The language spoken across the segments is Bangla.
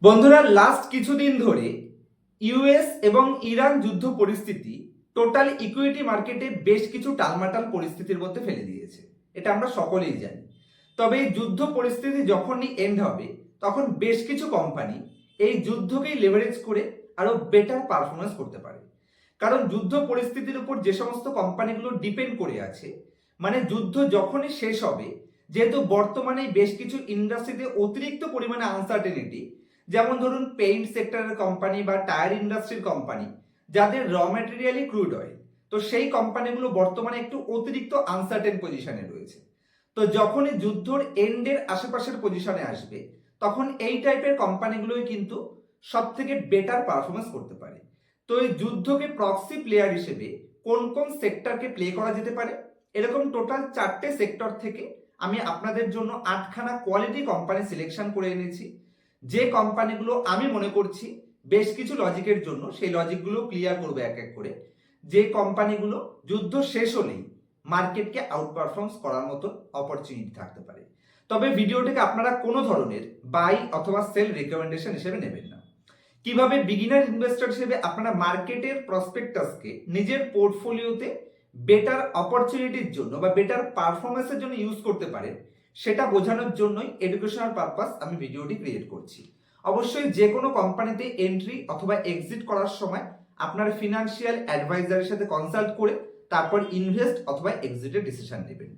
বন্ধুরা, লাস্ট কিছুদিন ধরে ইউএস এবং ইরান যুদ্ধ পরিস্থিতি টোটাল ইকুইটি মার্কেটে বেশ কিছু টালমাটাল পরিস্থিতির মধ্যে ফেলে দিয়েছে। এটা আমরা সকলেই জানি। তবে এই যুদ্ধ পরিস্থিতি যখনই এন্ড হবে তখন বেশ কিছু কোম্পানি এই যুদ্ধকেই লেভারেজ করে আরো বেটার পারফরমেন্স করতে পারে। কারণ যুদ্ধ পরিস্থিতির উপর যে সমস্ত কোম্পানিগুলো ডিপেন্ড করে আছে, মানে যুদ্ধ যখনই শেষ হবে, যেহেতু বর্তমানে বেশ কিছু ইন্ডাস্ট্রিতে অতিরিক্ত পরিমাণে আনসার্টেনিটি, যেমন ধরুন পেইন্ট সেক্টরের কোম্পানি বা টায়ার ইন্ডাস্ট্রির কোম্পানি, যাদের র ম্যাটেরিয়ালই ক্রুড অয়েল, তো সেই কোম্পানিগুলো বর্তমানে একটু অতিরিক্ত আনসার্টেন পজিশনে রয়েছে। তো যখনই যুদ্ধর এন্ডের আশেপাশের পজিশনে আসবে তখন এই টাইপের কোম্পানিগুলোই কিন্তু সব থেকে বেটার পারফরমেন্স করতে পারে। তো এই যুদ্ধকে প্রক্সি প্লেয়ার হিসেবে কোন কোন সেক্টরকে প্লে করা যেতে পারে, এরকম টোটাল 4টে সেক্টর থেকে আমি আপনাদের জন্য 8খানা কোয়ালিটি কোম্পানি সিলেকশন করে এনেছি। যে কোম্পানিগুলো আমি মনে করছি বেশ কিছু লজিকের জন্য সেই লজিকগুলো ক্লিয়ার করবে এক এক করে, যে কোম্পানিগুলো যুদ্ধ শেষ হলেই মার্কেটকে আউট পারফর্মস করার মতো অপরচুনিটি থাকতে পারে। তবে ভিডিওটাকে আপনারা কোনো ধরনের বাই অথবা সেল রেকমেন্ডেশন হিসেবে নেবেন না। কিভাবে বিগিনার ইনভেস্টর হিসেবে আপনারা মার্কেটের প্রসপেক্টাসকে নিজের পোর্টফোলিওতে বেটার অপরচুনিটির জন্য বা বেটার পারফরমেন্সের জন্য ইউজ করতে পারেন, সেটা বোঝানোর জন্যই এডুকেশনাল পারপাস আমি ভিডিওটি ক্রিয়েট করছি। অবশ্যই যে কোনো কোম্পানিতে এন্ট্রি অথবা এক্সিট করার সময় আপনার ফিনান্সিয়াল অ্যাডভাইজারের সাথে কনসাল্ট করে তারপর ইনভেস্ট অথবা এক্সিটের ডিসিশন নেবেন।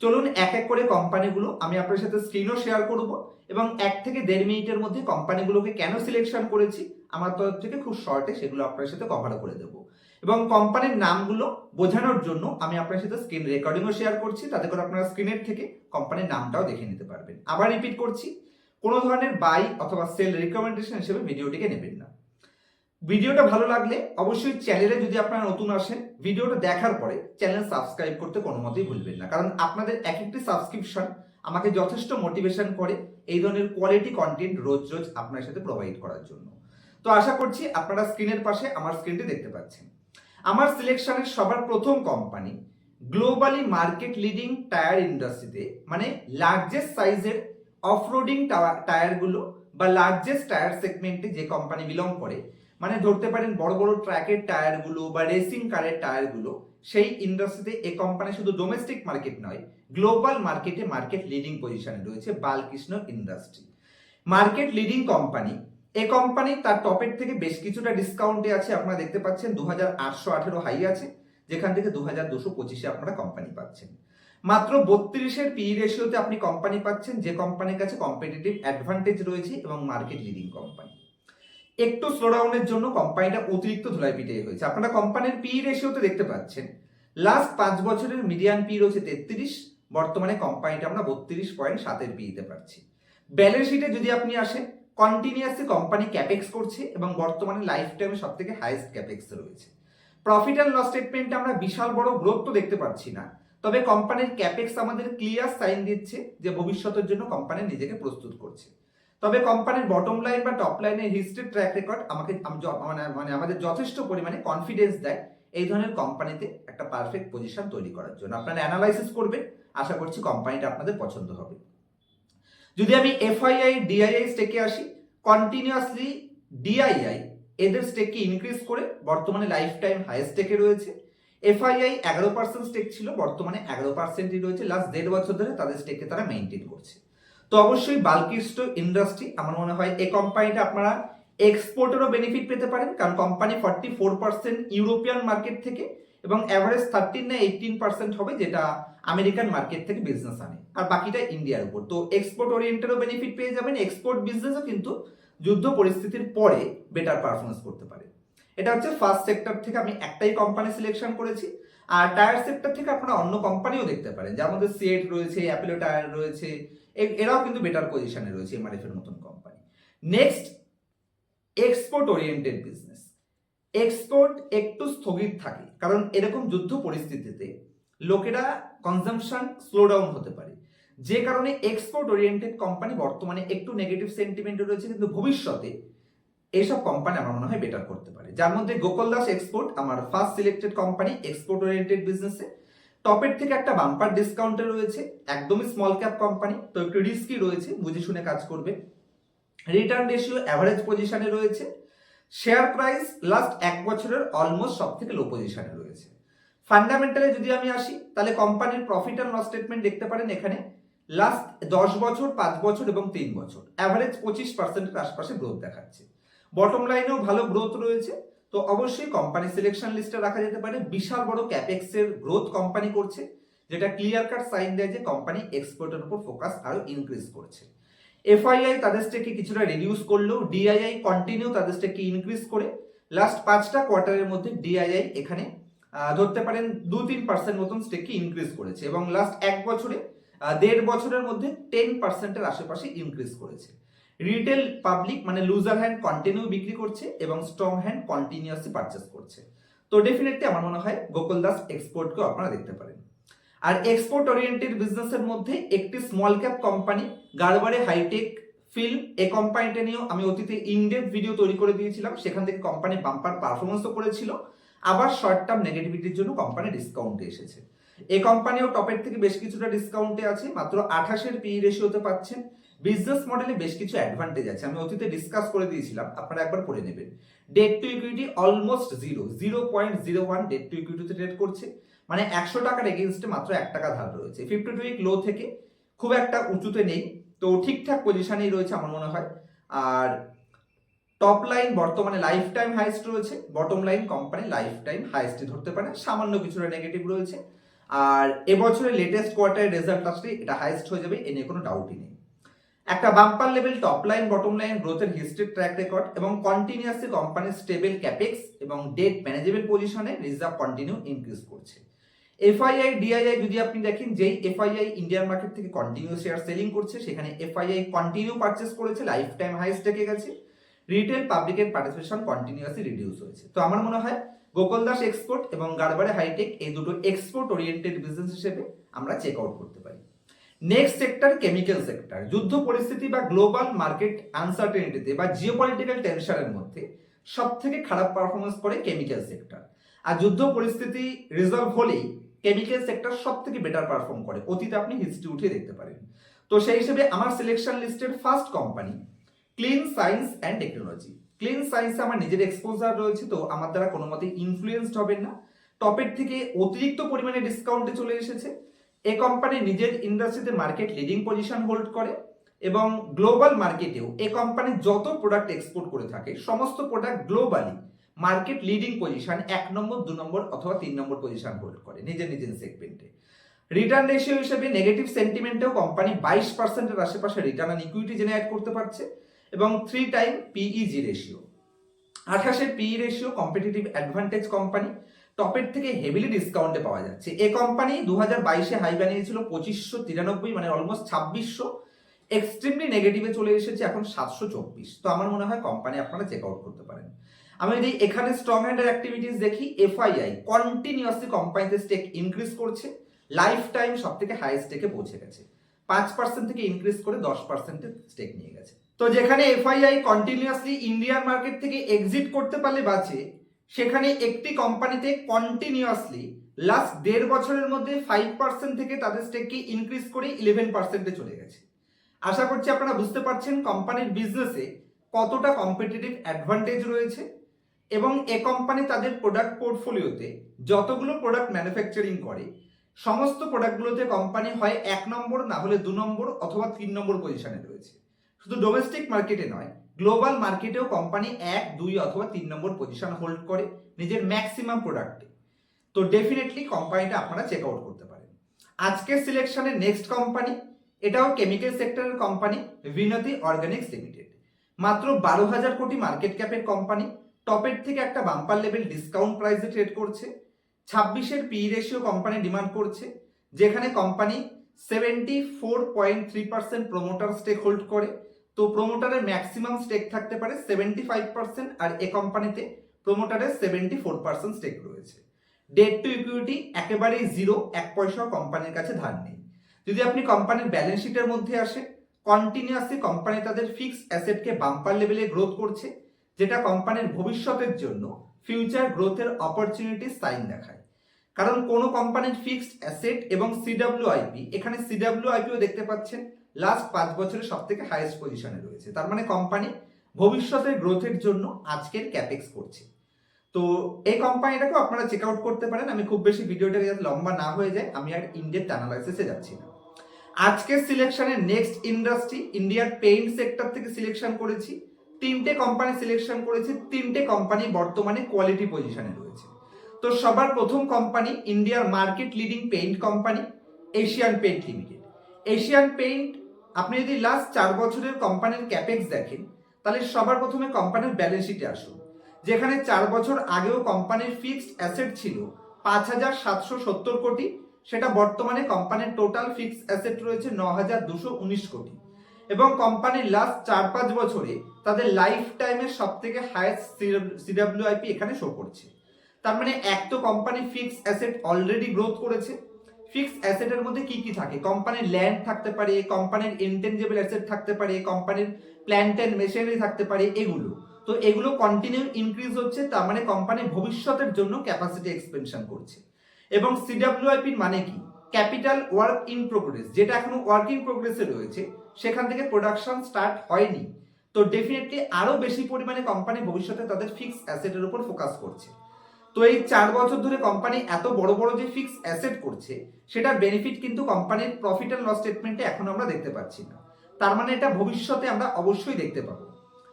চলুন এক এক করে কোম্পানিগুলো আমি আপনার সাথে স্ক্রিনও শেয়ার করব এবং 1 থেকে 1.5 মিনিটের মধ্যে কোম্পানিগুলোকে কেন সিলেকশন করেছি আমার তরফ থেকে খুব শর্টে সেগুলো আপনার সাথে কভার করে দেবো। এবং কোম্পানির নামগুলো বোঝানোর জন্য আমি আপনার সাথে স্ক্রিন রেকর্ডিংও শেয়ার করছি, তাতে করে আপনারা স্ক্রিনের থেকে কোম্পানির নামটাও দেখে নিতে পারবেন। আবার রিপিট করছি, কোনো ধরনের বাই অথবা সেল রিকমেন্ডেশন হিসেবে ভিডিওটিকে নেবেন না। ভিডিওটা ভালো লাগলে অবশ্যই চ্যানেলে যদি আপনারা নতুন আসেন, ভিডিওটা দেখার পরে চ্যানেল সাবস্ক্রাইব করতে কোনো মতেই ভুলবেন না, কারণ আপনাদের এক একটি সাবস্ক্রিপশন আমাকে যথেষ্ট মোটিভেশন করে এই ধরনের কোয়ালিটি কন্টেন্ট রোজ রোজ আপনার সাথে প্রোভাইড করার জন্য। তো আশা করছি আপনারা স্ক্রিনের পাশে আমার স্ক্রিনটি দেখতে পাচ্ছেন। আমার সিলেকশনের সবার প্রথম company globally market leading tyre ইন্ডাস্ট্রিতে, মানে লার্জেস্ট সাইজের অফরোডিং টায়ারগুলো বা লার্জেস্ট টায়ার সেগমেন্টে যে কোম্পানি বিলং করে, মানে ধরতে পারেন বড় বড় ট্র্যাকের টায়ারগুলো বা রেসিং কারের টায়ারগুলো, সেই ইন্ডাস্ট্রিতে এই কোম্পানি শুধু ডোমেস্টিক মার্কেট নয়, গ্লোবাল মার্কেটে মার্কেট লিডিং পজিশনে রয়েছে Balkrishna industry. Market leading company, এই কোম্পানি তার টপের থেকে বেশ কিছুটা ডিসকাউন্টে আছে। আপনারা দেখতে পাচ্ছেন 2818 হাই আছে, যেখান থেকে 2225-এ আপনারা কোম্পানি পাচ্ছেন। মাত্র 32-এর পি রেশিওতে আপনি কোম্পানি পাচ্ছেন, যে কোম্পানির কাছে কম্পিটিটিভ অ্যাডভান্টেজ রয়েছে এবং মার্কেট লিডিং কোম্পানি। একটু স্লোডাউনের জন্য কোম্পানিটা অতিরিক্ত ধুলায় পিটিয়ে হয়েছে। আপনারা কোম্পানির পি রেশিওতে দেখতে পাচ্ছেন লাস্ট 5 বছরের মিডিয়ান পি রয়েছে 33, বর্তমানে কোম্পানিটা আমরা 32.7-এর পিতে পাচ্ছি। ব্যালেন্স শিটে যদি আপনি আসেন, কন্টিনিউয়াসলি কোম্পানি ক্যাপেক্স করছে এবং বর্তমানে লাইফ টাইমে সব থেকে হাইয়েস্ট ক্যাপেক্স রয়েছে। প্রফিট অ্যান্ড লস স্টেটমেন্টে আমরা বিশাল বড় গ্রোথ তো দেখতে পাচ্ছি না, তবে কোম্পানির ক্যাপেক্স আমাদের ক্লিয়ার সাইন দিচ্ছে যে ভবিষ্যতের জন্য কোম্পানি নিজেকে প্রস্তুত করছে। তবে কোম্পানির বটম লাইন বা টপ লাইনের হিস্ট্রি ট্র্যাক রেকর্ড মানে আমাদের যথেষ্ট পরিমাণে কনফিডেন্স দেয় এই ধরনের কোম্পানিতে একটা পারফেক্ট পজিশন তৈরি করার জন্য। আপনারা অ্যানালাইসিস করবেন, আশা করছি কোম্পানিটা আপনাদের পছন্দ হবে। যদি আমি এফআইআই ডিআইআই স্টেকে আসি, কন্টিনিউয়াসলি ডিআইআই এদের স্টেককে ইনক্রিজ করে বর্তমানে লাইফ টাইম হাইয়েস্ট স্টেকে রয়েছে। এফআইআই 11% স্টেক ছিল, বর্তমানে 11%ই রয়েছে। লাস্ট 1.5 বছর ধরে তাদের স্টেককে তারা মেইনটেইন করছে। তো অবশ্যই বালকৃষ্ণ ইন্ডাস্ট্রি, আমার মনে হয় এই কোম্পানিটা আপনারা এক্সপোর্টেরও বেনিফিট পেতে পারেন, কারণ কোম্পানি 44% ইউরোপিয়ান মার্কেট থেকে এবং অ্যাভারেজ 13 না 18% হবে যেটা আমেরিকান মার্কেট থেকে বিজনেস আনে, আর বাকিটা ইন্ডিয়ার উপর। তো এক্সপোর্ট ওরিয়েন্টেডও বেনিফিট পেয়ে যাবেন, এক্সপোর্ট বিজনেসও কিন্তু যুদ্ধ পরিস্থিতির পরে বেটার পারফরমেন্স করতে পারে। এটা হচ্ছে ফার্স্ট সেক্টর থেকে আমি একটাই কোম্পানি সিলেকশন করেছি। আর টায়ার সেক্টর থেকে আপনারা অন্য কোম্পানিও দেখতে পারেন, যার মধ্যে সিয়েট রয়েছে, অ্যাপোলো টায়ার রয়েছে, এরাও কিন্তু বেটার পজিশনে রয়েছে এমআরএফ এর মতন company. Next, export oriented business. Export একটু স্থগিত থাকে, কারণ এরকম যুদ্ধ পরিস্থিতিতে লোকেরা কনজাম্পশন স্লো ডাউন হতে পারে, যে কারণে এক্সপোর্ট ওরিয়েন্টেড কোম্পানি বর্তমানে একটু নেগেটিভ সেন্টিমেন্ট রয়েছে, কিন্তু ভবিষ্যতে এইসব কোম্পানি আমার মনে হয় বেটার করতে পারে। যার মধ্যে গোকুল দাস এক্সপোর্ট আমার first selected company export oriented বিজনেসে। টপের থেকে একটা বাম্পার ডিসকাউন্টে রয়েছে, একদমই স্মল ক্যাপ কোম্পানি, তো একটু রিস্কি রয়েছে, বুঝে শুনে কাজ করবে। রিটার্ন রেশিও অ্যাভারেজ পজিশনে রয়েছে। শেয়ার প্রাইস লাস্ট 1 বছরের অলমোস্ট সব থেকে লো পজিশনে রয়েছে। ফান্ডামেন্টালে যদি আমি আসি তাহলে কোম্পানির প্রফিট অ্যান্ড লস স্টেটমেন্ট দেখতে পারেন এখানে লাস্ট 10 বছর, 5 বছর এবং 3 বছর অ্যাভারেজ 25% আশপাশে গ্রোথ দেখাচ্ছে। বটম লাইনেও ভালো গ্রোথ রয়েছে। তো অবশ্যই কোম্পানি সিলেকশন লিস্টে রাখা যেতে পারে। বিশাল বড় ক্যাপেক্স এর গ্রোথ কোম্পানি করছে, যেটা ক্লিয়ার কাট সাইন দেয় যে কোম্পানি এক্সপোর্টের উপর ফোকাস আরো ইনক্রিজ করছে। এফআইআই তাদের স্টেকে কিছুটা রিডিউস করলেও ডিআইআই কন্টিনিউ তাদের স্টেকে ইনক্রিজ করে লাস্ট 5টা কোয়ার্টারের মধ্যে ডিআইআই এখানে ধরতে পারেন 2-3% মতন স্টেককে ইনক্রিজ করেছে এবং লাস্ট 1 বছরে 1.5 বছরের মধ্যে 10%-এর আশেপাশে ইনক্রিজ করেছে। রিটেল পাবলিক মানে লুজার হ্যান্ড কন্টিনিউ বিক্রি করছে এবং স্ট্রং হ্যান্ড কন্টিনিউয়াসলি পারচেস করছে। তো ডেফিনেটলি আমার মনে হয় গোকুল দাস এক্সপোর্টকেও আপনারা দেখতে পারেন। আর এক্সপোর্ট ওরিয়েন্টেড বিজনেসের মধ্যে একটি স্মল ক্যাপ কোম্পানি গারবারে হাইটেক ফিল্ম, এই কোম্পানিটা নিয়েও আমি অতীতে ইনডেপথ ভিডিও তৈরি করে দিয়েছিলাম। সেখান থেকে কোম্পানি বাম্পার পারফরমেন্সও করেছিল, আবার শর্ট টার্ম নেগেটিভিটির জন্য কোম্পানি ডিসকাউন্টে এসেছে। এই কোম্পানিও টপের থেকে বেশ কিছুটা ডিসকাউন্টে আছে, মাত্র 28-এর পিই রেশিওতে পাচ্ছেন। বিজনেস মডেলে বেশ কিছু অ্যাডভান্টেজ আছে, আমি অতীতে ডিসকাস করে দিয়েছিলাম, আপনারা একবার পড়ে নেবেন। Debt to equity almost 0.01 debt to ইকুইটিতে ট্রেড করছে, মানে 100 টাকার এগেইনস্টে মাত্র 1 টাকা ধার রয়েছে। 52 উইক লো থেকে খুব একটা উঁচুতে নেই, তো ঠিকঠাক পজিশনেই রয়েছে আমার মনে হয়। আর টপ লাইন বর্তমানে লাইফ টাইম হাইস্ট রয়েছে, bottom line company lifetime হাইস্টই ধরতে পারেন, সামান্য কিছুটা নেগেটিভ রয়েছে। আর এবছরের লেটেস্ট কোয়ার্টারের রেজাল্ট আসলে এটা হাইস্ট হয়ে যাবে, এ নিয়ে কোনো ডাউটই নেই। একটা bumper level top line bottom line গ্রোথের হিস্ট্রি ট্র্যাক রেকর্ড এবং কন্টিনিউয়াসলি কোম্পানির স্টেবল ক্যাপেক্স এবং ডেট ম্যানেজেবল পজিশনে রিজার্ভ কন্টিনিউ ইনক্রিজ করছে। এফআইআই ডিআইআই যদি আপনি দেখেন, যেই এফআইআই ইন্ডিয়ান মার্কেট থেকে কন্টিনিউ শেয়ার সেলিং করছে, সেখানে এফআইআই কন্টিনিউ পারচেস করেছে, লাইফ টাইম হাইস্ট ডেকে গেছে। রিটেল পাবলিকের পার্টিসিপেশন কন্টিনিউয়াসলি রিডিউস হয়েছে। তো আমার মনে হয় গোকুল দাস এক্সপোর্ট এবং গারবারে হাইটেক এই দুটো এক্সপোর্ট ওরিয়েন্টেড বিজনেস হিসেবে আমরা চেক আউট করতে পারি। Next sector chemical sector. যুদ্ধ পরিস্থিতি বা গ্লোবাল মার্কেট আনসার্টেনিটিতে বা জিওপলিটিক্যাল টেনশনের মধ্যে সব থেকে খারাপ পারফরমেন্স করে কেমিক্যাল সেক্টর। আর যুদ্ধ পরিস্থিতি রিজলভ হলেই কেমিক্যাল সেক্টর সব থেকে বেটার পারফর্ম করে, অতীতে আপনি হিস্ট্রি উঠিয়ে দেখতে পারেন। তো সেই হিসেবে আমার সিলেকশন লিস্টের first company clean science and technology. Clean সায়েন্সে আমার নিজের এক্সপোজার রয়েছে, তো আমার দ্বারা কোনো মতে ইনফ্লুয়েন্সড হবেন না। টপের থেকে অতিরিক্ত পরিমাণে ডিসকাউন্টে চলে এসেছে। এই কোম্পানি নিজের ইন্ডাস্ট্রিতে মার্কেট লিডিং পজিশন হোল্ড করে এবং গ্লোবাল মার্কেটেও এই কোম্পানি যত প্রোডাক্ট এক্সপোর্ট করে থাকে সমস্ত product globally market leading position 1 number, 2 number অথবা 3 নম্বর পজিশন হোল্ড করে নিজের সেগমেন্টে। রিটার্ন রেশিও হিসেবে নেগেটিভ সেন্টিমেন্টেও কোম্পানি 22%-এর আশেপাশে রিটার্ন অন ইকুইটি জেনারেট করতে পারছে এবং 3 টাইম পিইজি রেশিও। 28-এর PE ratio competitive advantage company, টপের থেকে হেভিলি ডিসকাউন্টে পাওয়া যাচ্ছে। এই কোম্পানি 2022-এ হাই বানিয়েছিল 2593, মানে অলমোস্ট 2600, এক্সট্রিমলি নেগেটিভে চলে এসেছে এখন 724। তো আমার মনে হয় কোম্পানি আপনারা চেক আউট করতে পারেন। আমি যদি এখানে স্ট্রং হ্যান্ডের অ্যাক্টিভিটিস দেখি, এফআইআই কন্টিনিউয়াসলি কোম্পানিতে স্টেক ইনক্রিজ করছে, লাইফ টাইম সব থেকে হাই স্টেকে পৌঁছে গেছে, 5% থেকে ইনক্রিজ করে 10%-এর স্টেক নিয়ে গেছে। তো যেখানে এফআইআই কন্টিনিউয়াসলি ইন্ডিয়ান মার্কেট থেকে এক্সিট করতে পারলে বাঁচে, সেখানে একটি কোম্পানিতে কন্টিনিউয়াসলি লাস্ট 1.5 বছরের মধ্যে 5% থেকে তাদের স্টেককে ইনক্রিজ করে 11%-এ চলে গেছে। আশা করছি আপনারা বুঝতে পারছেন কোম্পানির বিজনেসে কতটা কম্পিটিটিভ অ্যাডভান্টেজ রয়েছে এবং এ কোম্পানি তাদের প্রোডাক্ট পোর্টফোলিওতে যতগুলো প্রোডাক্ট ম্যানুফ্যাকচারিং করে সমস্ত প্রোডাক্টগুলোতে কোম্পানি হয় 1 নম্বর, না হলে 2 নম্বর অথবা 3 নম্বর পজিশনে রয়েছে। শুধু ডোমেস্টিক মার্কেটে নয়, গ্লোবাল মার্কেটেও কোম্পানি 1, 2 অথবা 3 নম্বর পজিশন হোল্ড করে নিজের ম্যাক্সিমাম প্রোডাক্টে। তো ডেফিনেটলি কোম্পানিটা আপনারা চেক আউট করতে পারেন। আজকের সিলেকশনের নেক্সট কোম্পানি, এটাও কেমিক্যাল সেক্টরের কোম্পানি, বিনতি অর্গানিক্স লিমিটেড। মাত্র 12,000 কোটি মার্কেট ক্যাপের কোম্পানি, টপের থেকে একটা বাম্পার লেভেল ডিসকাউন্ট প্রাইসে ট্রেড করছে। 26-এর পিই রেশিও কোম্পানি ডিমান্ড করছে, যেখানে কোম্পানি 74.3% প্রমোটার স্টেক হোল্ড করে। তো প্রমোটারের ম্যাক্সিমাম স্টেক থাকতে পারে 75%, আর এ কোম্পানিতে প্রমোটারের 74% স্টেক রয়েছে। ডেট টু ইকুইটি একেবারেই 0, 1 পয়সাও কোম্পানির কাছে ধার নেই। যদি আপনি কোম্পানির ব্যালেন্স শিটের মধ্যে আসে, কন্টিনিউয়াসলি কোম্পানি তাদের ফিক্সড অ্যাসেটকে বাম্পার লেভেলে গ্রোথ করছে, যেটা কোম্পানির ভবিষ্যতের জন্য ফিউচার গ্রোথের অপরচুনিটি সাইন দেখায়। কারণ কোনো কোম্পানির ফিক্সড অ্যাসেট এবং সিডব্লিউআইপি, এখানে সিডব্লিউআইপিও দেখতে পাচ্ছেন লাস্ট 5 বছরে সব থেকে হাইয়েস্ট পজিশনে রয়েছে। তার মানে কোম্পানি ভবিষ্যতের গ্রোথের জন্য আজকের ক্যাপেক্স করছে। তো এই কোম্পানিটাকেও আপনারা চেক আউট করতে পারেন। আমি খুব বেশি ভিডিওটাকে যাতে লম্বা না হয়ে যায় আমি আর ইনডেপথ অ্যানালাইসিসে যাচ্ছি না। আজকের সিলেকশনের নেক্সট ইন্ডাস্ট্রি ইন্ডিয়ার পেইন্ট সেক্টর থেকে সিলেকশন করেছি। 3টে কোম্পানি সিলেকশন করেছি, 3টে কোম্পানি বর্তমানে কোয়ালিটি পজিশনে রয়েছে। তো সবার প্রথম কোম্পানি ইন্ডিয়ার market leading paint company Asian paint limited. Asian paint আপনি যদি লাস্ট 4 বছরের কোম্পানির ক্যাপেক্স দেখেন তাহলে সবার প্রথমে কোম্পানির ব্যালেন্স শিটে আসুন, যেখানে 4 বছর আগেও কোম্পানির ফিক্সড অ্যাসেট ছিল 5,770 কোটি, সেটা বর্তমানে কোম্পানির টোটাল ফিক্সড অ্যাসেট রয়েছে 9,219 কোটি। এবং কোম্পানির লাস্ট 4-5 বছরে তাদের লাইফ টাইমের সব থেকে হাইয়েস্ট সিডব্লিউআইপি এখানে শো করছে। তার মানে এক তো company fixed asset already growth করেছে। ফিক্সড অ্যাসেটের মধ্যে কি কি থাকে? কোম্পানির ল্যান্ড থাকতে পারে, কোম্পানির ইনটেনজিবল অ্যাসেট থাকতে পারে, কোম্পানির প্ল্যান্ট অ্যান্ড মেশিনারি থাকতে পারে, এগুলো তো এগুলো কন্টিনিউ ইনক্রিজ হচ্ছে। তার মানে কোম্পানি ভবিষ্যতের জন্য ক্যাপাসিটি এক্সপেনশন করছে। এবং সিডব্লিউআইপি মানে কি? ক্যাপিটাল ওয়ার্ক ইন প্রোগ্রেস, যেটা এখনো ওয়ার্ক ইন প্রোগ্রেসে রয়েছে, সেখান থেকে প্রোডাকশন স্টার্ট হয়নি। তো ডেফিনেটলি আরো বেশি পরিমাণে কোম্পানি ভবিষ্যতে তাদের ফিক্সড অ্যাসেটের উপর ফোকাস করছে। তো এই 4 বছর ধরে কোম্পানি এত বড় বড় যে ফিক্সড অ্যাসেট করছে সেটার বেনিফিট কিন্তু কোম্পানির প্রফিট অ্যান্ড লস স্টেটমেন্টে এখন আমরা দেখতে পাচ্ছি না। তার মানে এটা ভবিষ্যতে আমরা অবশ্যই দেখতে পাবো।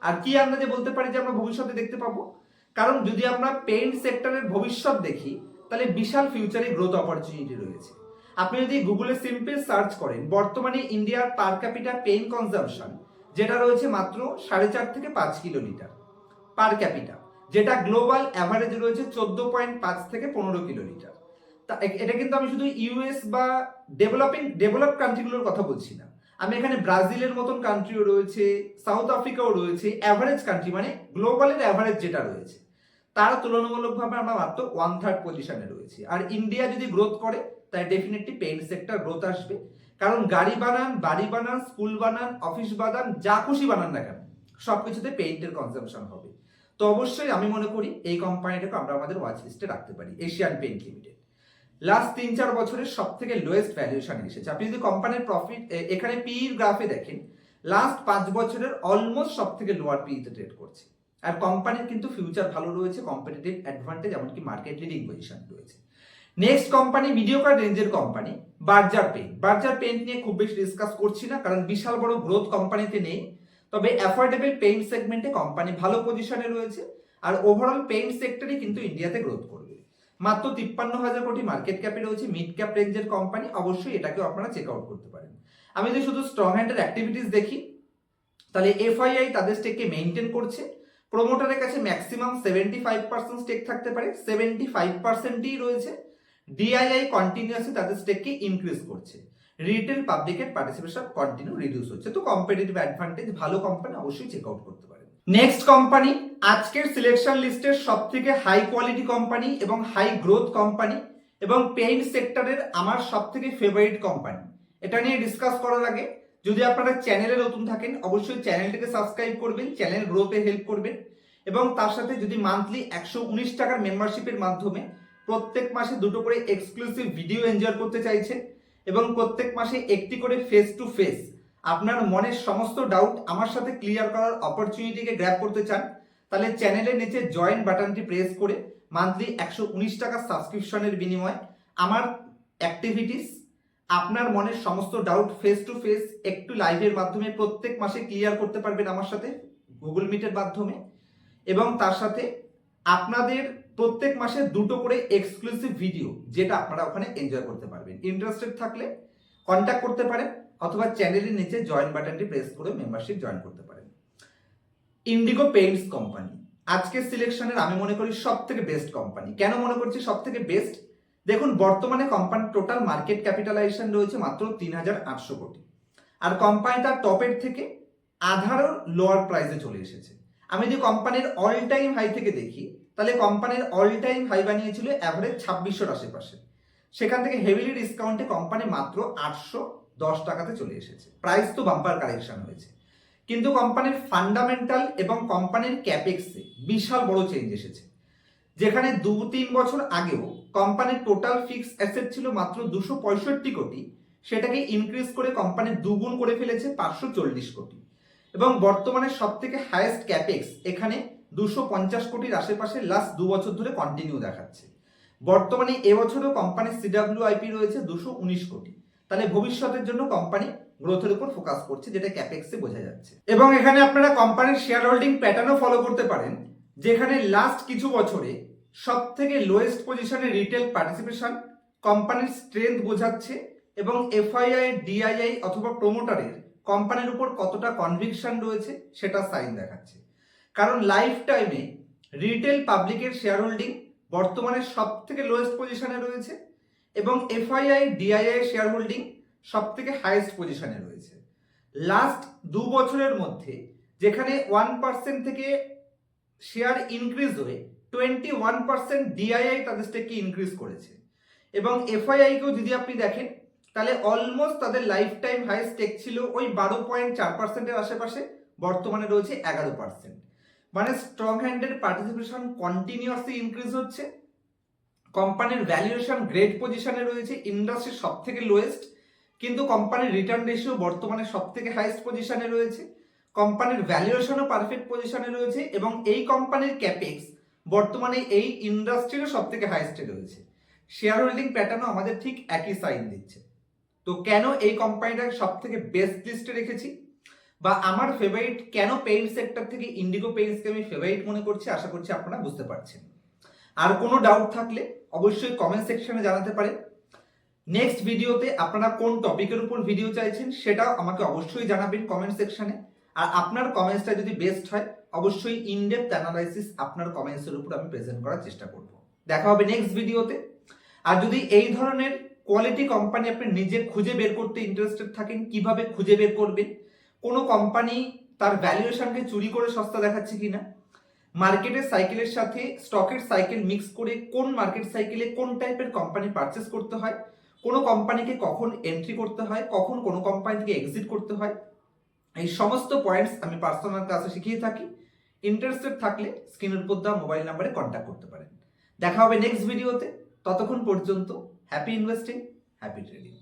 আর কি আন্দাজে বলতে পারি যে আমরা ভবিষ্যতে দেখতে পাবো? কারণ যদি আমরা পেইন্ট সেক্টরের ভবিষ্যৎ দেখি তাহলে বিশাল ফিউচারে গ্রোথ অপরচুনিটি রয়েছে। আপনি যদি গুগলে সিম্পল সার্চ করেন বর্তমানে ইন্ডিয়ার পার ক্যাপিটা পেইন্ট কনজাম্পশন যেটা রয়েছে মাত্র 4.5 থেকে 5 কিলোলিটার পার ক্যাপিটা, যেটা গ্লোবাল অ্যাভারেজ রয়েছে 14.5 থেকে 15 কিলোলিটার। তা এটা কিন্তু আমি শুধু ইউএস বা ডেভেলপ কান্ট্রিগুলোর কথা বলছি না, আমি এখানে ব্রাজিলের মতন কান্ট্রিও রয়েছে, সাউথ আফ্রিকাও রয়েছে, অ্যাভারেজ কান্ট্রি মানে গ্লোবালের অ্যাভারেজ যেটা রয়েছে তার তুলনামূলকভাবে আমরা মাত্র 1/3 পজিশনে রয়েছি। আর ইন্ডিয়া যদি গ্রোথ করে তাই ডেফিনেটলি পেইন্ট সেক্টর গ্রোথ আসবে। কারণ গাড়ি বানান, বাড়ি বানান, স্কুল বানান, অফিস বানান, যা খুশি বানান না কেন সবকিছুতে পেইন্টের কনজাম্পশন হবে। তো অবশ্যই আমি মনে করি এই কোম্পানিটাকে আমরা আমাদের ওয়াচ লিস্টে রাখতে পারি, এশিয়ান পেইন্ট লিমিটেড। লাস্ট 3-4 বছরের সব থেকে লোয়েস্ট ভ্যালুয়েশন এসেছে। আপনি যদি কোম্পানির প্রফিট এখানে পিইর গ্রাফে দেখেন লাস্ট 5 বছরের অলমোস্ট সব থেকে লোয়ার পিইতে ট্রেড করছে। আর কোম্পানির কিন্তু ফিউচার ভালো রয়েছে, কম্পিটিটিভ অ্যাডভান্টেজ এমনকি মার্কেট লিডিং পজিশন রয়েছে। নেক্সট কোম্পানি মিডিওকার রেঞ্জের company Berger paint. Berger paint নিয়ে খুব বেশি ডিসকাস করছি না কারণ বিশাল বড় গ্রোথ কোম্পানিতে নেই, তবে অ্যাফোর্ডেবল পেইন্ট সেগমেন্টে কোম্পানি ভালো পজিশনে রয়েছে। আর ওভারঅল পেইন্ট সেক্টরে কিন্তু ইন্ডিয়াতে গ্রোথ করবে। মাত্র 53,000 কোটি মার্কেট ক্যাপে রয়েছে, মিড ক্যাপ রেঞ্জের কোম্পানি, অবশ্যই এটাকেও আপনারা চেক আউট করতে পারেন। আমি যদি শুধু স্ট্রং হ্যান্ডের অ্যাক্টিভিটিস দেখি তাহলে এফআইআই তাদের স্টেককে মেইনটেইন করছে। প্রমোটারের কাছে ম্যাক্সিমাম 75% স্টেক থাকতে পারে, 75%ই রয়েছে। ডিআইআই কন্টিনিউয়াসলি তাদের স্টেককে ইনক্রিজ করছে। রিটেল পাবলিকের পার্টিসিপেশন কন্টিনিউ রিডিউস হচ্ছে। তো কম্পিটিটিভ অ্যাডভান্টেজ ভালো কোম্পানি, অবশ্যই চেক আউট করতে পারেন। নেক্সট কোম্পানি আজকের সিলেকশন লিস্টের সবথেকে হাই কোয়ালিটি কোম্পানি এবং হাই গ্রোথ কোম্পানি এবং পেইন্ট সেক্টরের আমার সবথেকে ফেভারিট কোম্পানি। এটা নিয়ে ডিসকাস করার আগে যদি আপনারা চ্যানেলে নতুন থাকেন অবশ্যই চ্যানেলটিকে সাবস্ক্রাইব করবেন, চ্যানেল গ্রোথে হেল্প করবেন। এবং তার সাথে যদি মান্থলি 119 টাকার মেম্বারশিপের মাধ্যমে প্রত্যেক মাসে 2টো করে এক্সক্লুসিভ ভিডিও এনজয় করতে চাইছেন এবং প্রত্যেক মাসে একটি করে ফেস টু ফেস আপনার মনের সমস্ত ডাউট আমার সাথে ক্লিয়ার করার অপরচুনিটিকে গ্র্যাব করতে চান, তাহলে চ্যানেলের নিচে জয়েন বাটনটি প্রেস করে মান্থলি 119 টাকা সাবস্ক্রিপশনের বিনিময়ে আমার অ্যাক্টিভিটিস, আপনার মনের সমস্ত ডাউট ফেস টু ফেস একটু লাইভের মাধ্যমে প্রত্যেক মাসে ক্লিয়ার করতে পারবেন আমার সাথে গুগল মিটের মাধ্যমে। এবং তার সাথে আপনাদের প্রত্যেক মাসে 2টো করে এক্সক্লুসিভ ভিডিও যেটা আপনারা ওখানে এনজয় করতে পারবেন। ইন্টারেস্টেড থাকলে কন্ট্যাক্ট করতে পারেন অথবা চ্যানেলের নিচে জয়েন বাটনটি প্রেস করে মেম্বারশিপ জয়েন করতে পারেন। ইন্ডিগো পেইন্টস কোম্পানি আজকের সিলেকশনের আমি মনে করি সব থেকে বেস্ট কোম্পানি। কেন মনে করছি সব থেকে বেস্ট? দেখুন বর্তমানে কোম্পানির টোটাল মার্কেট ক্যাপিটালাইজেশন রয়েছে মাত্র 3,800 কোটি। আর কোম্পানি তার টপের থেকে আধারও লোয়ার প্রাইসে চলে এসেছে। আমি যদি কোম্পানির অল টাইম হাই থেকে দেখি তাহলে কোম্পানির অল টাইম হাই বানিয়েছিল অ্যাভারেজ 2600-র আশেপাশে, সেখান থেকে হেভিলি ডিসকাউন্টে কোম্পানি মাত্র 810 টাকাতে চলে এসেছে। প্রাইস তো বাম্পার কারেকশন হয়েছে, কিন্তু কোম্পানির ফান্ডামেন্টাল এবং কোম্পানির ক্যাপেক্সে বিশাল বড় চেঞ্জ এসেছে। যেখানে 2-3 বছর আগেও কোম্পানির টোটাল ফিক্সড অ্যাসেট ছিল মাত্র 265 কোটি, সেটাকে ইনক্রিজ করে কোম্পানি দুগুণ করে ফেলেছে 540 কোটি, এবং বর্তমানে সব থেকে হাইয়েস্ট ক্যাপেক্স এখানে 250 কোটির আশেপাশে লাস্ট 2 বছর ধরে কন্টিনিউ দেখাচ্ছে। বর্তমানে এবছরও কোম্পানির সিডাব্লিউআইপি রয়েছে 219 কোটি। তাহলে ভবিষ্যতের জন্য কোম্পানি গ্রোথের উপর ফোকাস করছে, যেটা ক্যাপেক্সে বোঝা যাচ্ছে। এবং এখানে আপনারা কোম্পানির শেয়ার হোল্ডিং প্যাটার্নও ফলো করতে পারেন, যেখানে লাস্ট কিছু বছরে সব থেকে লোয়েস্ট পজিশনে রিটেল পার্টিসিপেশন কোম্পানির স্ট্রেংথ বোঝাচ্ছে, এবং এফআইআই, ডিআইআই অথবা প্রমোটারের কোম্পানির উপর কতটা কনভিকশন রয়েছে সেটা সাইন দেখাচ্ছে। কারণ লাইফ টাইমে রিটেল পাবলিকের শেয়ার হোল্ডিং বর্তমানে সব থেকে লোয়েস্ট পজিশনে রয়েছে, এবং এফআইআই, ডিআইআই শেয়ার হোল্ডিং সব থেকে হাইয়েস্ট পজিশনে রয়েছে। লাস্ট 2 বছরের মধ্যে যেখানে 1% থেকে শেয়ার ইনক্রিজ হয়ে 21% ডিআইআই তাদের স্টেককে ইনক্রিজ করেছে, এবং এফআইআইকেও যদি আপনি দেখেন তাহলে অলমোস্ট তাদের লাইফ টাইম হাই স্টেক ছিল ওই 12.4%-এর আশেপাশে, বর্তমানে রয়েছে 11%। মানে স্ট্রং হ্যান্ডের পার্টিসিপেশন কন্টিনিউয়াসলি ইনক্রিজ হচ্ছে। কোম্পানির ভ্যালুয়েশন গ্রেট পজিশনে রয়েছে, ইন্ডাস্ট্রির সব থেকে লোয়েস্ট, কিন্তু কোম্পানির রিটার্ন রেশিও বর্তমানে সব থেকে হাইয়েস্ট পজিশনে রয়েছে। কোম্পানির ভ্যালুয়েশনও পারফেক্ট পজিশনে রয়েছে, এবং এই কোম্পানির ক্যাপেক্স বর্তমানে এই ইন্ডাস্ট্রিরও সব থেকে হাইয়েস্টে রয়েছে। শেয়ার হোল্ডিং প্যাটার্নও আমাদের ঠিক একই সাইন দিচ্ছে। তো কেন এই কোম্পানিটাকে সব থেকে বেস্ট লিস্টে রেখেছি, বা আমার ফেভারিট কেন পেইন্ট সেক্টর থেকে ইন্ডিগো পেইন্টসকে আমি ফেভারিট মনে করছি, আশা করছি আপনারা বুঝতে পারছেন। আর কোনো ডাউট থাকলে অবশ্যই কমেন্ট সেকশনে জানাতে পারেন। নেক্সট ভিডিওতে আপনারা কোন টপিকের উপর ভিডিও চাইছেন সেটাও আমাকে অবশ্যই জানাবেন কমেন্ট সেকশনে। আর আপনার কমেন্টসটা যদি বেস্ট হয় অবশ্যই ইনডেপথ অ্যানালাইসিস আপনার কমেন্টসের উপর আমি প্রেজেন্ট করার চেষ্টা করব। দেখা হবে নেক্সট ভিডিওতে। আর যদি এই ধরনের কোয়ালিটি কোম্পানি আপনি নিজে খুঁজে বের করতে ইন্টারেস্টেড থাকেন, কিভাবে খুঁজে বের করবেন, কোনো কোম্পানি তার ভ্যালুয়েশনকে চুরি করে সস্তা দেখাচ্ছে কিনা, মার্কেটের সাইকেলের সাথে স্টকের সাইকেল মিক্স করে কোন মার্কেট সাইকেলে কোন টাইপের কোম্পানি পারচেস করতে হয়, কোনো কোম্পানিকে কখন এন্ট্রি করতে হয়, কখন কোনো কোম্পানি থেকে এক্সিট করতে হয়, এই সমস্ত পয়েন্টস আমি পার্সোনাল ক্লাসে শিখিয়ে থাকি। ইন্টারেস্টেড থাকলে স্ক্রিনের উপর দেওয়া মোবাইল নাম্বারে কন্ট্যাক্ট করতে পারেন। দেখা হবে নেক্সট ভিডিওতে। ততক্ষণ পর্যন্ত হ্যাপি ইনভেস্টিং, হ্যাপি ট্রেডিং।